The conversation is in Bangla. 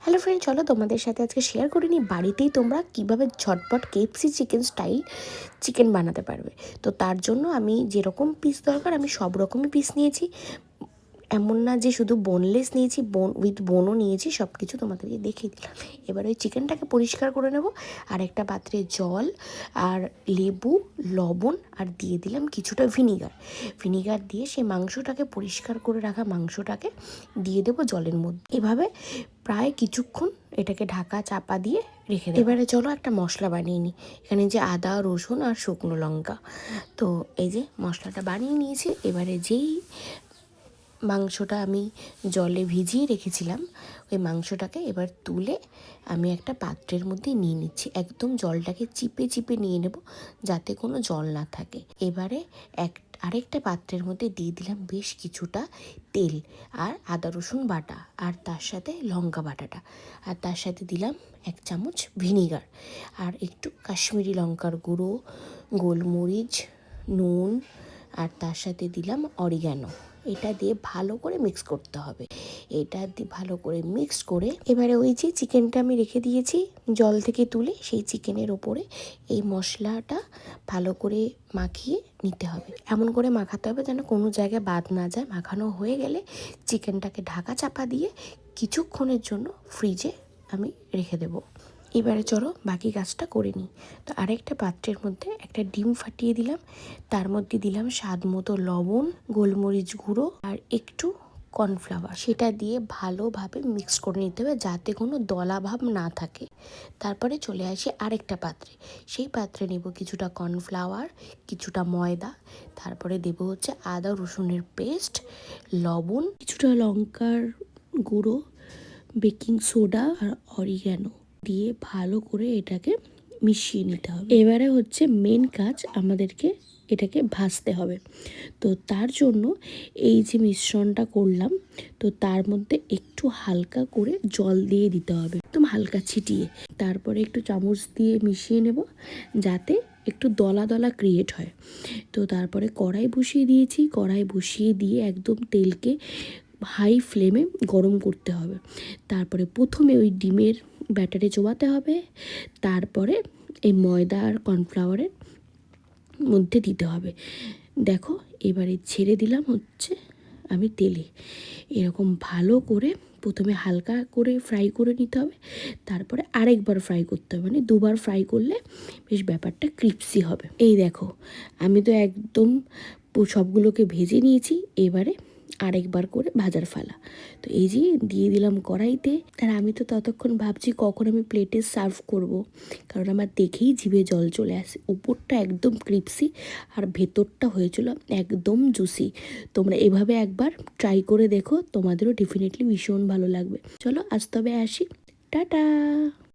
হ্যালো ফ্রেন্ড, চলো তোমাদের সাথে আজকে শেয়ার করে নিই বাড়িতেই তোমরা কিভাবে ঝটপট কেএফসি চিকেন স্টাইল চিকেন বানাতে পারবে। তো তার জন্য আমি যেরকম পিস দরকার আমি সব রকমই পিস নিয়েছি, এমন না যে শুধু বোনলেস নিয়েছি, উইথ বোনও নিয়েছি, সব কিছু তোমাদেরকে দেখিয়ে দিলাম। এবার ওই চিকেনটাকে পরিষ্কার করে নেব, আর একটা পাত্রে জল আর লেবু, লবণ আর দিয়ে দিলাম কিছুটা ভিনিগার দিয়ে সেই মাংসটাকে, পরিষ্কার করে রাখা মাংসটাকে দিয়ে দেবো জলের মধ্যে। এভাবে প্রায় কিছুক্ষণ এটাকে ঢাকা চাপা দিয়ে রেখে দেবো। এবারে চলো একটা মশলা বানিয়ে নিই। এখানে যে আদা, রসুন আর শুকনো লঙ্কা, তো এই যে মশলাটা বানিয়ে নিয়েছি। এবারে যেই মাংসটা আমি জলে ভিজিয়ে রেখেছিলাম, ওই মাংসটাকে এবার তুলে আমি একটা পাত্রের মধ্যে নিয়ে নিচ্ছি। একদম জলটাকে চিপে চিপে নিয়ে নেব, যাতে কোনো জল না থাকে। এবারে আরেকটা পাত্রের মধ্যে দিয়ে দিলাম বেশ কিছুটা তেল আর আদা রসুন বাটা, আর তার সাথে লঙ্কা বাটাটা, আর তার সাথে দিলাম 1 চামচ ভিনিগার, আর একটু কাশ্মীরি লঙ্কার গুঁড়ো, গোলমরিচ, নুন, আর তার সাথে দিলাম অরিগ্যানো। এটা দিয়ে ভালো করে মিক্স করতে হবে। এটা দিয়ে ভালো করে মিক্স করে এবারে ওই যে চিকেনটা আমি রেখে দিয়েছি জল থেকে তুলে, সেই চিকেনের ওপরে এই মশলাটা ভালো করে মাখিয়ে নিতে হবে। এমন করে মাখাতে হবে যেন কোনো জায়গায় বাদ না যায়। মাখানো হয়ে গেলে চিকেনটাকে ঢাকা চাপা দিয়ে কিছুক্ষণের জন্য ফ্রিজে আমি রেখে দেবো। এবারে চলো বাকি কাজটা করে নিই। তো আরেকটা পাত্রের মধ্যে একটা ডিম ফাটিয়ে দিলাম, তার মধ্যে দিলাম স্বাদ মতো লবণ, গোলমরিচ গুঁড়ো আর একটু কর্নফ্লাওয়ার। সেটা দিয়ে ভালোভাবে মিক্স করে নিতে হবে যাতে কোনো দলা ভাব না থাকে। তারপরে চলে আসি আরেকটা পাত্রে। সেই পাত্রে নেব কিছুটা কর্নফ্লাওয়ার, কিছুটা ময়দা, তারপরে দেব হচ্ছে আদা রসুনের পেস্ট, লবণ, কিছুটা লঙ্কার গুঁড়ো, বেকিং সোডা আর অরিগ্যানো দিয়ে ভালো করে এটাকে মিশিয়ে নিতে হবে। এবারে হচ্ছে মেন কাজ, আমাদেরকে এটাকে ভাজতে হবে। তো তার জন্য এই যে মিশ্রণটা করলাম, তো তার মধ্যে একটু হালকা করে জল দিয়ে দিতে হবে, একদম হালকা ছিটিয়ে। তারপরে একটু চামচ দিয়ে মিশিয়ে নেব যাতে একটু দলা দলা ক্রিয়েট হয়। তো তারপরে কড়াই বসিয়ে দিয়েছি, কড়াই বসিয়ে দিয়ে একদম তেলকে হাই ফ্লেমে গরম করতে হবে। তারপরে প্রথমে ওই ডিমের ব্যাটারে চোবাতে হবে, তারপরে এই ময়দা আর কর্নফ্লাওয়ারের মধ্যে দিতে হবে। দেখো এবারে ছেড়ে দিলাম হচ্ছে আমি তেলে। এরকম ভালো করে প্রথমে হালকা করে ফ্রাই করে নিতে হবে, তারপরে আরেকবার ফ্রাই করতে হবে, মানে দুবার ফ্রাই করলে বেশ ব্যাপারটা ক্রিপসি হবে। এই দেখো আমি তো একদম সবগুলোকে ভেজে নিয়েছি, এবারে আরেকবার করে ভাজার ফালা। তো এই যে দিয়ে দিলাম কড়াইতে। আর আমি তো ততক্ষণ ভাবছি কখন আমি প্লেটে সার্ভ করব, কারণ আমার দেখেই জিভে জল চলে আসে। উপরটা একদম ক্রিপসি আর ভেতরটা হয়েছিল একদম জুসি। তোমরা এভাবে একবার ট্রাই করে দেখো, তোমাদেরও ডেফিনেটলি ভীষণ ভালো লাগবে। চলো আজ তবে আসি, টাটা।